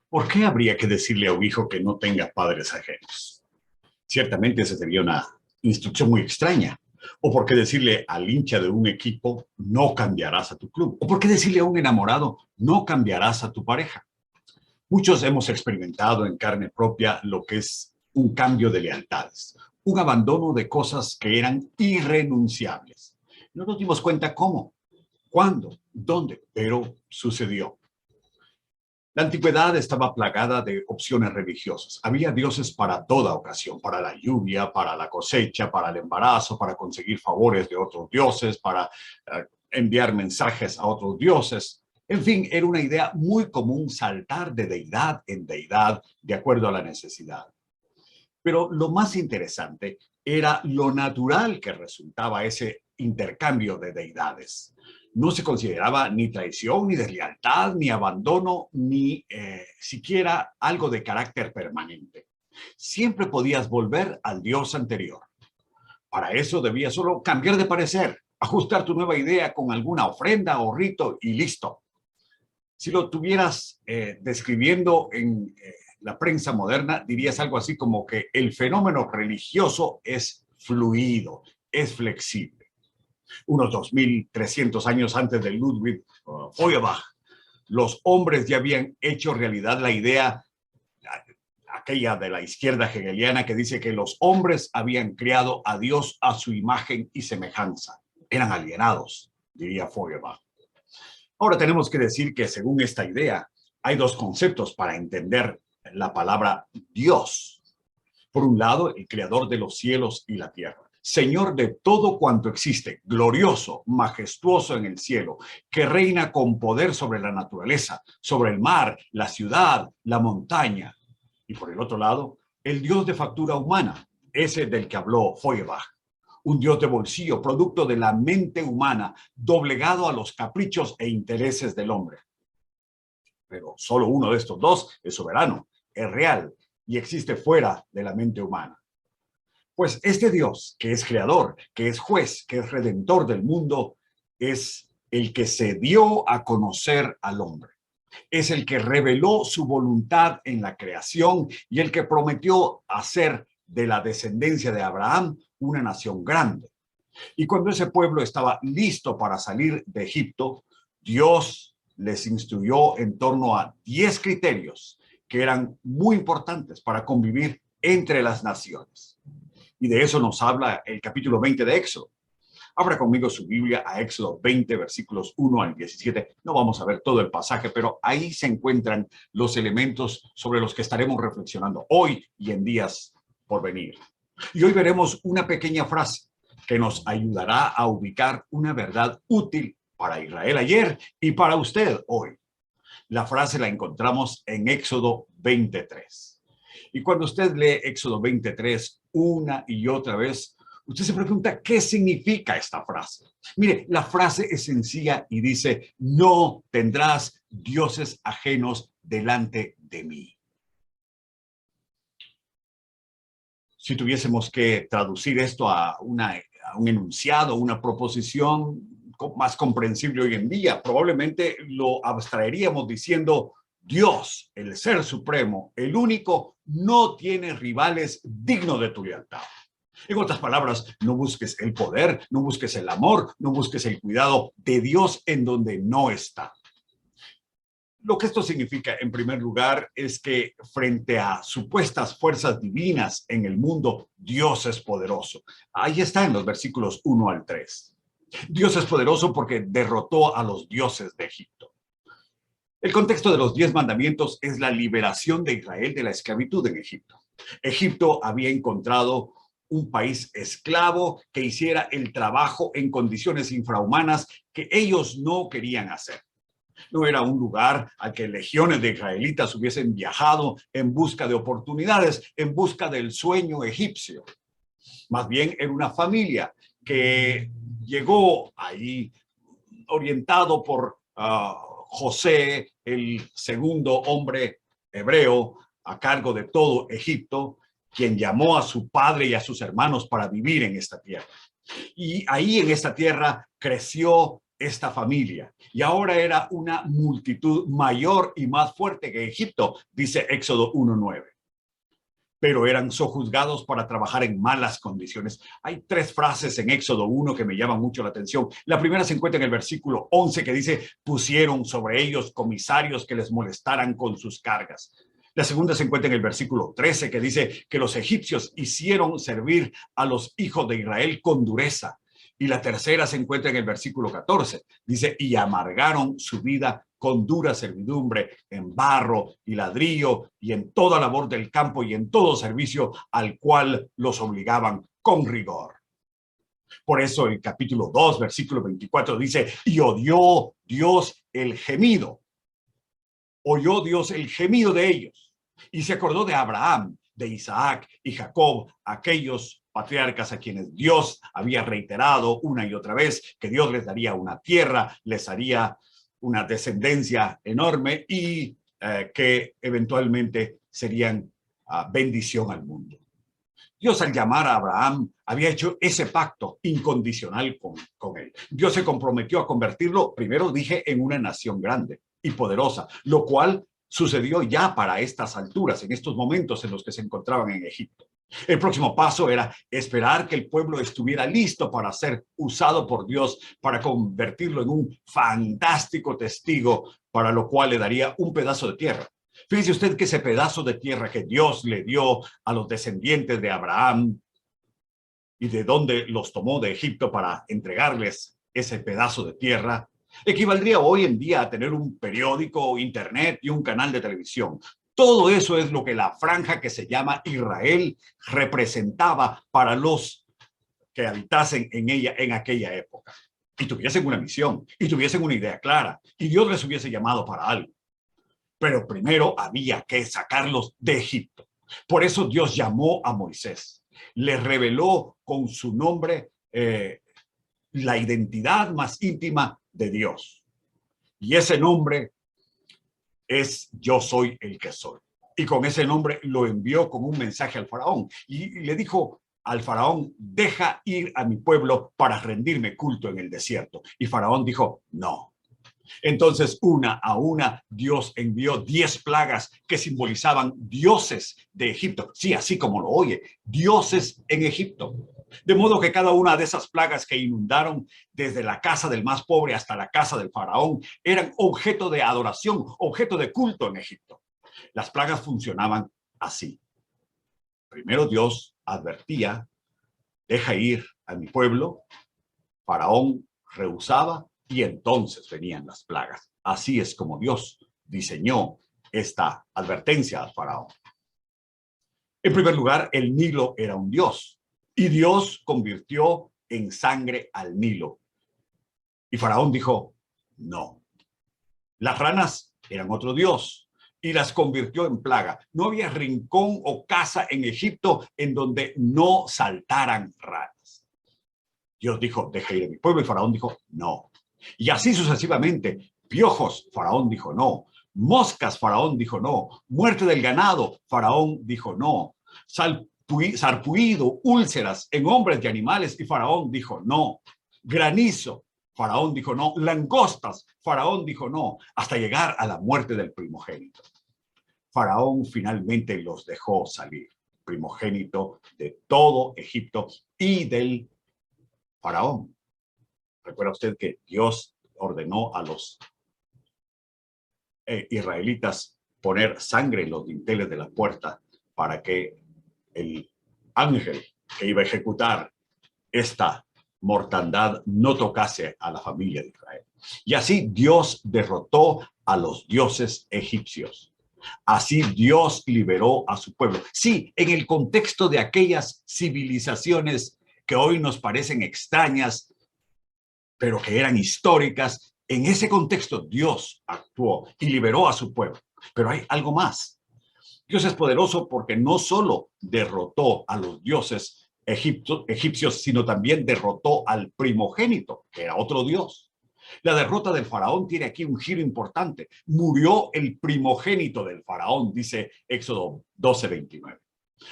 ¿Por qué habría que decirle a un hijo que no tenga padres ajenos? Ciertamente esa sería una instrucción muy extraña. ¿O por qué decirle al hincha de un equipo, no cambiarás a tu club? ¿O por qué decirle a un enamorado, no cambiarás a tu pareja? Muchos hemos experimentado en carne propia lo que es un cambio de lealtades, un abandono de cosas que eran irrenunciables. No nos dimos cuenta cómo, cuándo, dónde, pero sucedió. La antigüedad estaba plagada de opciones religiosas. Había dioses para toda ocasión, para la lluvia, para la cosecha, para el embarazo, para conseguir favores de otros dioses, para enviar mensajes a otros dioses. En fin, era una idea muy común saltar de deidad en deidad de acuerdo a la necesidad. Pero lo más interesante era lo natural que resultaba ese intercambio de deidades. No se consideraba ni traición, ni deslealtad, ni abandono, ni siquiera algo de carácter permanente. Siempre podías volver al dios anterior. Para eso debías solo cambiar de parecer, ajustar tu nueva idea con alguna ofrenda o rito y listo. Si lo tuvieras describiendo en la prensa moderna, dirías algo así como que el fenómeno religioso es fluido, es flexible. Unos 2300 años antes de Ludwig Feuerbach, los hombres ya habían hecho realidad la idea, aquella de la izquierda hegeliana, que dice que los hombres habían creado a Dios a su imagen y semejanza. Eran alienados, diría Feuerbach. Ahora tenemos que decir que según esta idea, hay dos conceptos para entender la palabra Dios. Por un lado, el creador de los cielos y la tierra, Señor de todo cuanto existe, glorioso, majestuoso en el cielo, que reina con poder sobre la naturaleza, sobre el mar, la ciudad, la montaña. Y por el otro lado, el Dios de factura humana, ese del que habló Feuerbach. Un Dios de bolsillo, producto de la mente humana, doblegado a los caprichos e intereses del hombre. Pero solo uno de estos dos es soberano, es real y existe fuera de la mente humana. Pues este Dios, que es creador, que es juez, que es redentor del mundo, es el que se dio a conocer al hombre. Es el que reveló su voluntad en la creación y el que prometió hacer de la descendencia de Abraham una nación grande. Y cuando ese pueblo estaba listo para salir de Egipto, Dios les instruyó en torno a 10 criterios que eran muy importantes para convivir entre las naciones. Y de eso nos habla el capítulo 20 de Éxodo. Abra conmigo su Biblia a Éxodo 20, versículos 1 al 17. No vamos a ver todo el pasaje, pero ahí se encuentran los elementos sobre los que estaremos reflexionando hoy y en días por venir. Y hoy veremos una pequeña frase que nos ayudará a ubicar una verdad útil para Israel ayer y para usted hoy. La frase la encontramos en Éxodo 23. Y cuando usted lee Éxodo 23 una y otra vez, usted se pregunta, ¿qué significa esta frase? Mire, la frase es sencilla y dice, no tendrás dioses ajenos delante de mí. Si tuviésemos que traducir esto a un enunciado, una proposición más comprensible hoy en día, probablemente lo abstraeríamos diciendo, Dios, el ser supremo, el único, no tiene rivales dignos de tu lealtad. En otras palabras, no busques el poder, no busques el amor, no busques el cuidado de Dios en donde no está. Lo que esto significa, en primer lugar, es que frente a supuestas fuerzas divinas en el mundo, Dios es poderoso. Ahí está en los versículos 1 al 3. Dios es poderoso porque derrotó a los dioses de Egipto. El contexto de los 10 mandamientos es la liberación de Israel de la esclavitud en Egipto. Egipto había encontrado un país esclavo que hiciera el trabajo en condiciones infrahumanas que ellos no querían hacer. No era un lugar al que legiones de israelitas hubiesen viajado en busca de oportunidades, en busca del sueño egipcio. Más bien era una familia que llegó ahí orientado por José, el segundo hombre hebreo a cargo de todo Egipto, quien llamó a su padre y a sus hermanos para vivir en esta tierra. Y ahí en esta tierra creció esta familia y ahora era una multitud mayor y más fuerte que Egipto, dice Éxodo 1:9. Pero eran sojuzgados para trabajar en malas condiciones. Hay tres frases en Éxodo 1 que me llaman mucho la atención. La primera se encuentra en el versículo 11 que dice, pusieron sobre ellos comisarios que les molestaran con sus cargas. La segunda se encuentra en el versículo 13 que dice que los egipcios hicieron servir a los hijos de Israel con dureza. Y la tercera se encuentra en el versículo 14. Dice, y amargaron su vida con dura servidumbre, en barro y ladrillo, y en toda labor del campo y en todo servicio al cual los obligaban con rigor. Por eso el capítulo 2, versículo 24 dice, y oyó Dios el gemido. Oyó Dios el gemido de ellos. Y se acordó de Abraham, de Isaac y Jacob, aquellos patriarcas a quienes Dios había reiterado una y otra vez que Dios les daría una tierra, les haría una descendencia enorme y que eventualmente serían bendición al mundo. Dios, al llamar a Abraham, había hecho ese pacto incondicional con él. Dios se comprometió a convertirlo, primero dije, en una nación grande y poderosa, lo cual sucedió ya para estas alturas, en estos momentos en los que se encontraban en Egipto. El próximo paso era esperar que el pueblo estuviera listo para ser usado por Dios, para convertirlo en un fantástico testigo, para lo cual le daría un pedazo de tierra. Fíjese usted que ese pedazo de tierra que Dios le dio a los descendientes de Abraham y de donde los tomó de Egipto para entregarles ese pedazo de tierra, equivaldría hoy en día a tener un periódico, internet y un canal de televisión. Todo eso es lo que la franja que se llama Israel representaba para los que habitasen en ella en aquella época. Y tuviesen una misión, y tuviesen una idea clara, y Dios les hubiese llamado para algo. Pero primero había que sacarlos de Egipto. Por eso Dios llamó a Moisés. Le reveló con su nombre la identidad más íntima de Dios. Y ese nombre es yo soy el que soy. Y con ese nombre lo envió con un mensaje al faraón. Y le dijo al faraón, deja ir a mi pueblo para rendirme culto en el desierto. Y faraón dijo, no. Entonces, una a una, Dios envió 10 plagas que simbolizaban dioses de Egipto. Sí, así como lo oye, dioses en Egipto. De modo que cada una de esas plagas que inundaron desde la casa del más pobre hasta la casa del faraón eran objeto de adoración, objeto de culto en Egipto. Las plagas funcionaban así. Primero Dios advertía, deja ir a mi pueblo. Faraón rehusaba y entonces venían las plagas. Así es como Dios diseñó esta advertencia al faraón. En primer lugar, el Nilo era un dios y Dios convirtió en sangre al Nilo. Y faraón dijo, no. Las ranas eran otro dios y las convirtió en plaga. No había rincón o casa en Egipto en donde no saltaran ranas. Dios dijo, deja ir a mi pueblo, y faraón dijo, no. Y así sucesivamente, piojos, faraón dijo no. Moscas, faraón dijo no. Muerte del ganado, faraón dijo no. Sarpullido, úlceras en hombres y animales, y faraón dijo no. Granizo, faraón dijo no. Langostas, faraón dijo no. Hasta llegar a la muerte del primogénito. Faraón finalmente los dejó salir, primogénito de todo Egipto y del faraón. Recuerda usted que Dios ordenó a los israelitas poner sangre en los dinteles de la puerta para que el ángel que iba a ejecutar esta mortandad no tocase a la familia de Israel. Y así Dios derrotó a los dioses egipcios. Así Dios liberó a su pueblo. Sí, en el contexto de aquellas civilizaciones que hoy nos parecen extrañas, pero que eran históricas, en ese contexto Dios actuó y liberó a su pueblo. Pero hay algo más. Dios es poderoso porque no solo derrotó a los dioses egipcios, sino también derrotó al primogénito, que era otro dios. La derrota del faraón tiene aquí un giro importante. Murió el primogénito del faraón, dice Éxodo 12:29.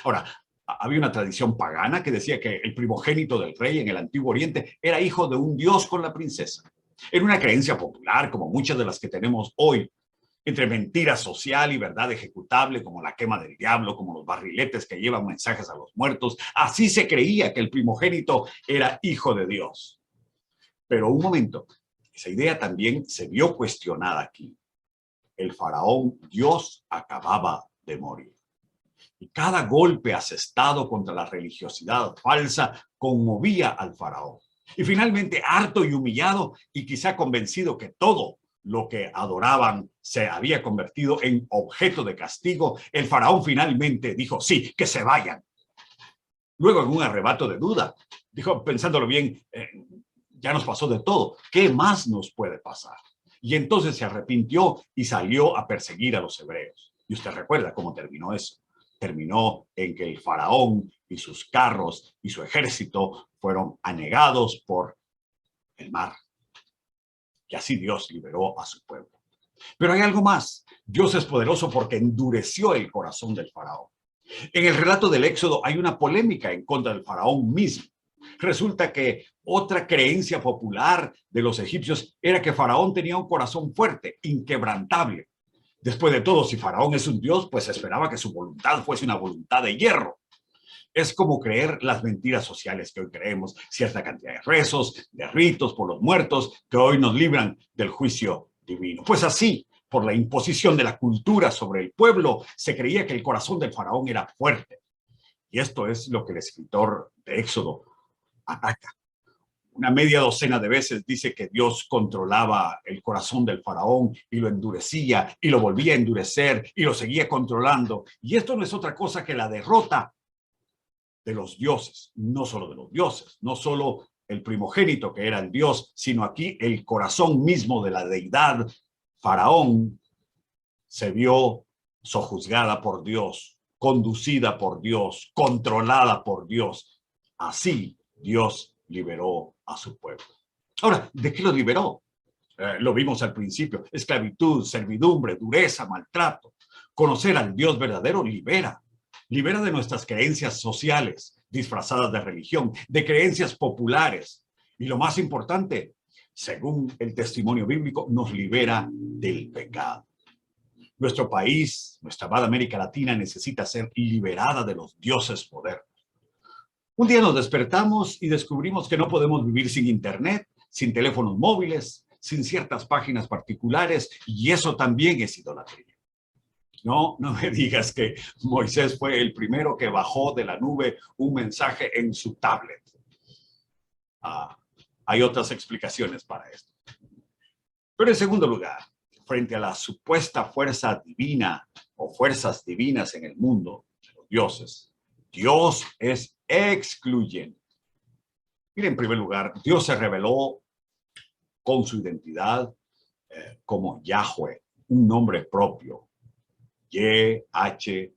Ahora, había una tradición pagana que decía que el primogénito del rey en el Antiguo Oriente era hijo de un dios con la princesa. Era una creencia popular, como muchas de las que tenemos hoy, entre mentira social y verdad ejecutable, como la quema del diablo, como los barriletes que llevan mensajes a los muertos. Así se creía que el primogénito era hijo de Dios. Pero un momento, esa idea también se vio cuestionada aquí. El faraón Dios acababa de morir. Y cada golpe asestado contra la religiosidad falsa conmovía al faraón. Y finalmente, harto y humillado, y quizá convencido que todo lo que adoraban se había convertido en objeto de castigo, el faraón finalmente dijo, sí, que se vayan. Luego, en un arrebato de duda, dijo, pensándolo bien, ya nos pasó de todo, ¿qué más nos puede pasar? Y entonces se arrepintió y salió a perseguir a los hebreos. Y usted recuerda cómo terminó eso. Terminó en que el faraón y sus carros y su ejército fueron anegados por el mar. Y así Dios liberó a su pueblo. Pero hay algo más. Dios es poderoso porque endureció el corazón del faraón. En el relato del Éxodo hay una polémica en contra del faraón mismo. Resulta que otra creencia popular de los egipcios era que Faraón tenía un corazón fuerte, inquebrantable. Después de todo, si Faraón es un dios, pues esperaba que su voluntad fuese una voluntad de hierro. Es como creer las mentiras sociales que hoy creemos, cierta cantidad de rezos, de ritos por los muertos, que hoy nos libran del juicio divino. Pues así, por la imposición de la cultura sobre el pueblo, se creía que el corazón del faraón era fuerte. Y esto es lo que el escritor de Éxodo ataca. Una media docena de veces dice que Dios controlaba el corazón del faraón y lo endurecía y lo volvía a endurecer y lo seguía controlando. Y esto no es otra cosa que la derrota de los dioses, no solo de los dioses, no solo el primogénito que era el dios, sino aquí el corazón mismo de la deidad faraón se vio sojuzgada por Dios, conducida por Dios, controlada por Dios. Así Dios liberó a su pueblo. Ahora, ¿de qué lo liberó? Lo vimos al principio, esclavitud, servidumbre, dureza, maltrato. Conocer al Dios verdadero libera. Libera de nuestras creencias sociales, disfrazadas de religión, de creencias populares. Y lo más importante, según el testimonio bíblico, nos libera del pecado. Nuestro país, nuestra amada América Latina, necesita ser liberada de los dioses modernos. Un día nos despertamos y descubrimos que no podemos vivir sin internet, sin teléfonos móviles, sin ciertas páginas particulares, y eso también es idolatría. No me digas que Moisés fue el primero que bajó de la nube un mensaje en su tablet. Hay otras explicaciones para esto. Pero en segundo lugar, frente a la supuesta fuerza divina o fuerzas divinas en el mundo, los dioses, Dios es excluyente. Mira, en primer lugar, Dios se reveló con su identidad como Yahweh, un nombre propio, Y-H-W-H.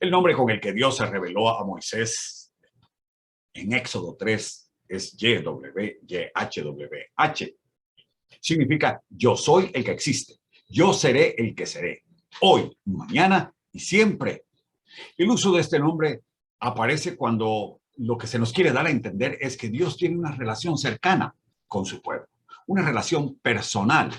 El nombre con el que Dios se reveló a Moisés en Éxodo 3 es Y-W-Y-H-W-H. Significa yo soy el que existe, yo seré el que seré, hoy, mañana y siempre. El uso de este nombre aparece cuando lo que se nos quiere dar a entender es que Dios tiene una relación cercana con su pueblo, una relación personal.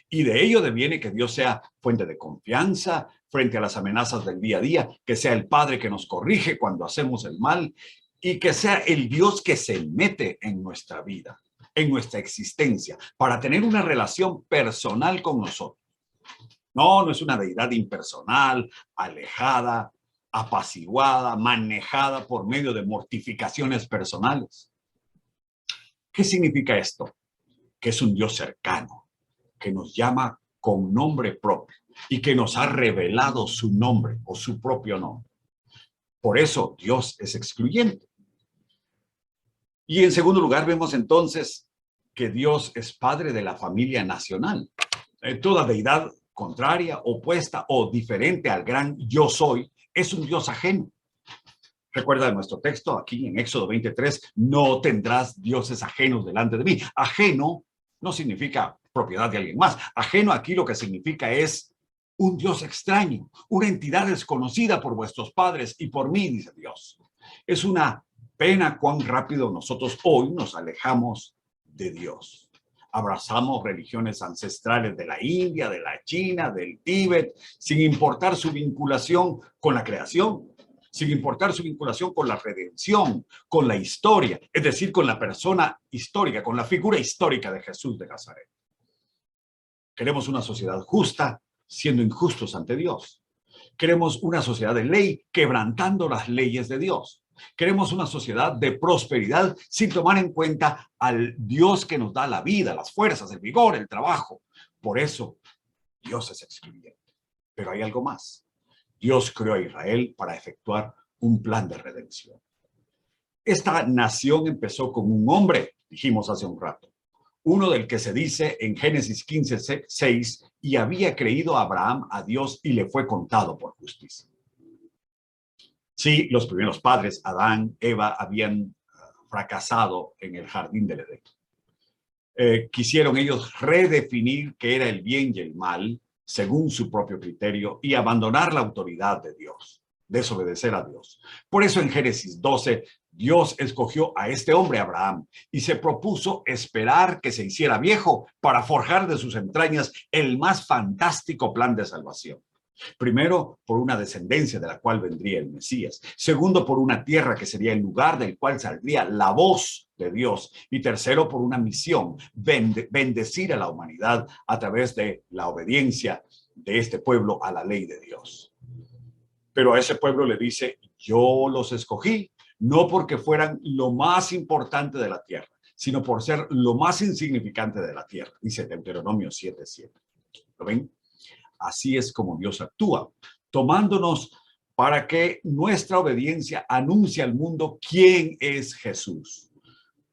Y de ello deviene que Dios sea fuente de confianza frente a las amenazas del día a día, que sea el Padre que nos corrige cuando hacemos el mal y que sea el Dios que se mete en nuestra vida, en nuestra existencia, para tener una relación personal con nosotros. No es una deidad impersonal, alejada, apaciguada, manejada por medio de mortificaciones personales. ¿Qué significa esto? Que es un Dios cercano, que nos llama con nombre propio y que nos ha revelado su nombre o su propio nombre. Por eso Dios es excluyente. Y en segundo lugar, vemos entonces que Dios es padre de la familia nacional. Toda deidad contraria, opuesta o diferente al gran yo soy es un Dios ajeno. Recuerda nuestro texto aquí en Éxodo 23, no tendrás dioses ajenos delante de mí. Ajeno no significa propiedad de alguien más. Ajeno aquí lo que significa es un Dios extraño, una entidad desconocida por vuestros padres y por mí, dice Dios. Es una pena cuán rápido nosotros hoy nos alejamos de Dios. Abrazamos religiones ancestrales de la India, de la China, del Tíbet, sin importar su vinculación con la creación, sin importar su vinculación con la redención, con la historia, es decir, con la persona histórica, con la figura histórica de Jesús de Nazaret. Queremos una sociedad justa, siendo injustos ante Dios. Queremos una sociedad de ley, quebrantando las leyes de Dios. Queremos una sociedad de prosperidad sin tomar en cuenta al Dios que nos da la vida, las fuerzas, el vigor, el trabajo. Por eso, Dios es excluyente. Pero hay algo más. Dios creó a Israel para efectuar un plan de redención. Esta nación empezó con un hombre, dijimos hace un rato. Uno del que se dice en Génesis 15:6, y había creído Abraham a Dios y le fue contado por justicia. Sí, los primeros padres, Adán, Eva, habían fracasado en el jardín del Edén. Quisieron ellos redefinir qué era el bien y el mal según su propio criterio y abandonar la autoridad de Dios, desobedecer a Dios. Por eso en Génesis 12, Dios escogió a este hombre, Abraham, y se propuso esperar que se hiciera viejo para forjar de sus entrañas el más fantástico plan de salvación. Primero, por una descendencia de la cual vendría el Mesías. Segundo, por una tierra que sería el lugar del cual saldría la voz de Dios. Y tercero, por una misión, bendecir a la humanidad a través de la obediencia de este pueblo a la ley de Dios. Pero a ese pueblo le dice, yo los escogí, no porque fueran lo más importante de la tierra, sino por ser lo más insignificante de la tierra, dice Deuteronomio 7:7. ¿Lo ven? Así es como Dios actúa, tomándonos para que nuestra obediencia anuncie al mundo quién es Jesús.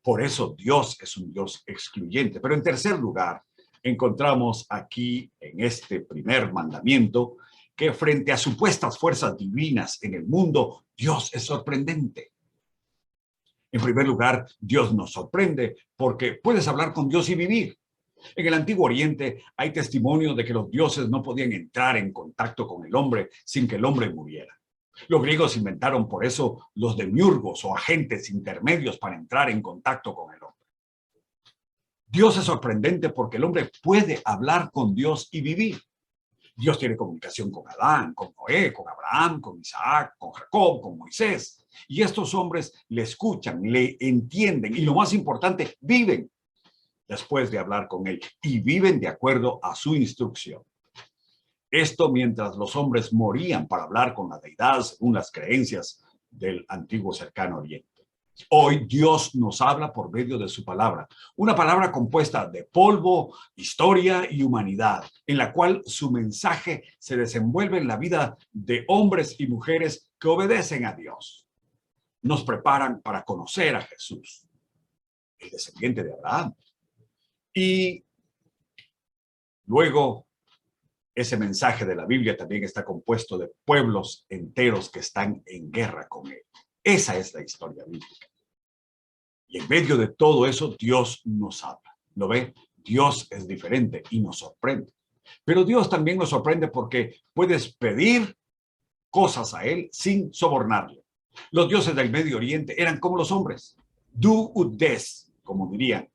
Por eso Dios es un Dios excluyente. Pero en tercer lugar, encontramos aquí en este primer mandamiento que frente a supuestas fuerzas divinas en el mundo, Dios es sorprendente. En primer lugar, Dios nos sorprende porque puedes hablar con Dios y vivir. En el Antiguo Oriente hay testimonio de que los dioses no podían entrar en contacto con el hombre sin que el hombre muriera. Los griegos inventaron por eso los demiurgos o agentes intermedios para entrar en contacto con el hombre. Dios es sorprendente porque el hombre puede hablar con Dios y vivir. Dios tiene comunicación con Adán, con Noé, con Abraham, con Isaac, con Jacob, con Moisés. Y estos hombres le escuchan, le entienden y lo más importante, viven después de hablar con él y viven de acuerdo a su instrucción. Esto mientras los hombres morían para hablar con la deidad según las creencias del antiguo cercano oriente. Hoy Dios nos habla por medio de su palabra, una palabra compuesta de polvo, historia y humanidad, en la cual su mensaje se desenvuelve en la vida de hombres y mujeres que obedecen a Dios. Nos preparan para conocer a Jesús, el descendiente de Abraham. Y luego, ese mensaje de la Biblia también está compuesto de pueblos enteros que están en guerra con él. Esa es la historia bíblica. Y en medio de todo eso, Dios nos habla. ¿Lo ve? Dios es diferente y nos sorprende. Pero Dios también nos sorprende porque puedes pedir cosas a él sin sobornarle. Los dioses del Medio Oriente eran como los hombres. Do ut des, como dirían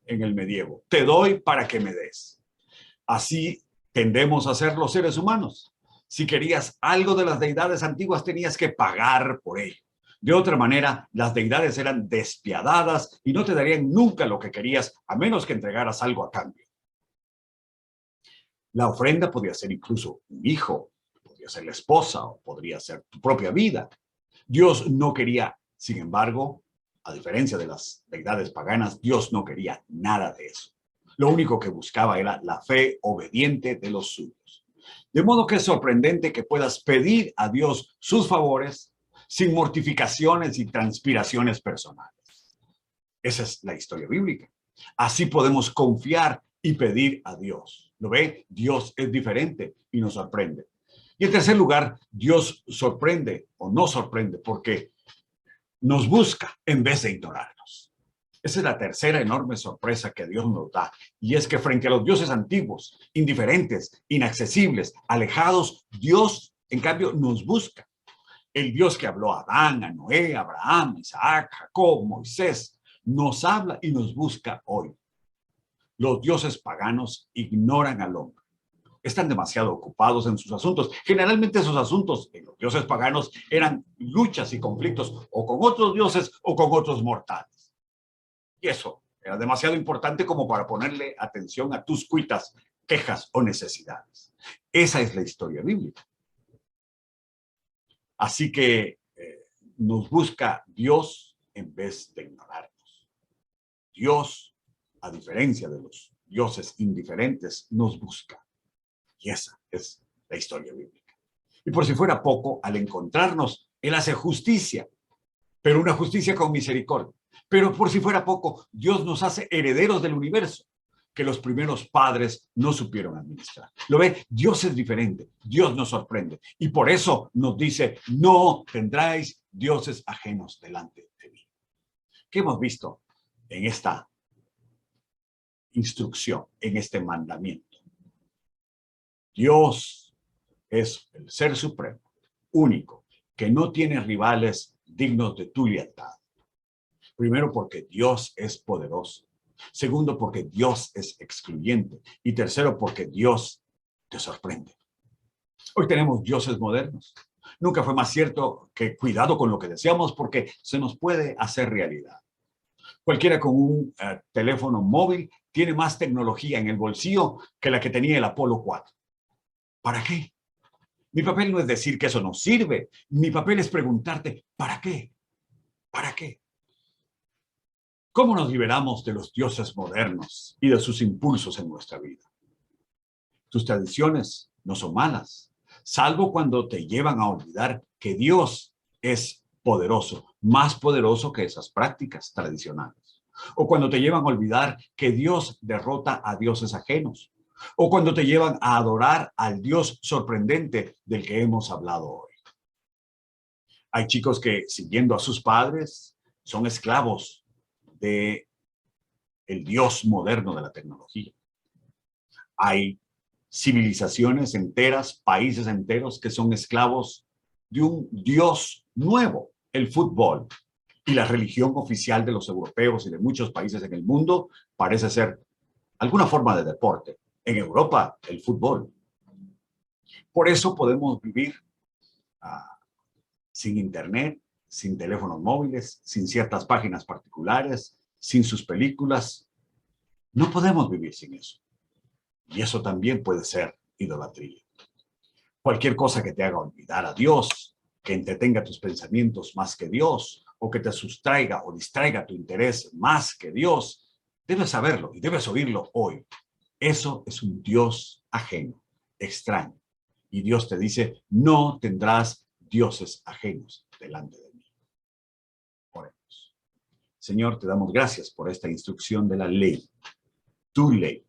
en el medievo. Te doy para que me des. Así tendemos a ser los seres humanos. Si querías algo de las deidades antiguas, tenías que pagar por ello. De otra manera, las deidades eran despiadadas y no te darían nunca lo que querías, a menos que entregaras algo a cambio. La ofrenda podía ser incluso un hijo, podría ser la esposa o podría ser tu propia vida. Dios no quería, sin embargo, a diferencia de las deidades paganas, Dios no quería nada de eso. Lo único que buscaba era la fe obediente de los suyos. De modo que es sorprendente que puedas pedir a Dios sus favores sin mortificaciones y transpiraciones personales. Esa es la historia bíblica. Así podemos confiar y pedir a Dios. ¿Lo ve? Dios es diferente y nos sorprende. Y en tercer lugar, Dios sorprende o no sorprende porque nos busca en vez de ignorarnos. Esa es la tercera enorme sorpresa que Dios nos da. Y es que frente a los dioses antiguos, indiferentes, inaccesibles, alejados, Dios, en cambio, nos busca. El Dios que habló a Adán, a Noé, a Abraham, Isaac, Jacob, Moisés, nos habla y nos busca hoy. Los dioses paganos ignoran al hombre. Están demasiado ocupados en sus asuntos. Generalmente esos asuntos en los dioses paganos eran luchas y conflictos o con otros dioses o con otros mortales. Y eso era demasiado importante como para ponerle atención a tus cuitas, quejas o necesidades. Esa es la historia bíblica. Así que nos busca Dios en vez de ignorarnos. Dios, a diferencia de los dioses indiferentes, nos busca. Y esa es la historia bíblica. Y por si fuera poco, al encontrarnos, Él hace justicia, pero una justicia con misericordia. Pero por si fuera poco, Dios nos hace herederos del universo que los primeros padres no supieron administrar. ¿Lo ve? Dios es diferente, Dios nos sorprende. Y por eso nos dice, no tendráis dioses ajenos delante de mí. ¿Qué hemos visto en esta instrucción, en este mandamiento? Dios es el ser supremo, único, que no tiene rivales dignos de tu lealtad. Primero, porque Dios es poderoso. Segundo, porque Dios es excluyente. Y tercero, porque Dios te sorprende. Hoy tenemos dioses modernos. Nunca fue más cierto que cuidado con lo que deseamos porque se nos puede hacer realidad. Cualquiera con un teléfono móvil tiene más tecnología en el bolsillo que la que tenía el Apolo 4. ¿Para qué? Mi papel no es decir que eso no sirve. Mi papel es preguntarte, ¿para qué? ¿Para qué? ¿Cómo nos liberamos de los dioses modernos y de sus impulsos en nuestra vida? Tus tradiciones no son malas, salvo cuando te llevan a olvidar que Dios es poderoso, más poderoso que esas prácticas tradicionales. O cuando te llevan a olvidar que Dios derrota a dioses ajenos. O cuando te llevan a adorar al Dios sorprendente del que hemos hablado hoy. Hay chicos que, siguiendo a sus padres, son esclavos del Dios moderno de la tecnología. Hay civilizaciones enteras, países enteros que son esclavos de un Dios nuevo, el fútbol. Y la religión oficial de los europeos y de muchos países en el mundo parece ser alguna forma de deporte. En Europa, el fútbol. Por eso podemos vivir sin internet, sin teléfonos móviles, sin ciertas páginas particulares, sin sus películas. No podemos vivir sin eso. Y eso también puede ser idolatría. Cualquier cosa que te haga olvidar a Dios, que entretenga tus pensamientos más que Dios, o que te sustraiga o distraiga tu interés más que Dios, debes saberlo y debes oírlo hoy. Eso es un Dios ajeno, extraño. Y Dios te dice, no tendrás dioses ajenos delante de mí. Oremos. Señor, te damos gracias por esta instrucción de la ley, tu ley,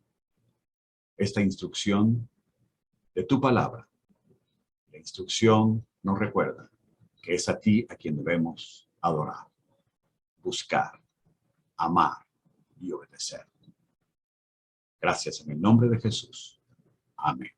esta instrucción de tu palabra. La instrucción nos recuerda que es a ti a quien debemos adorar, buscar, amar y obedecer. Gracias en el nombre de Jesús. Amén.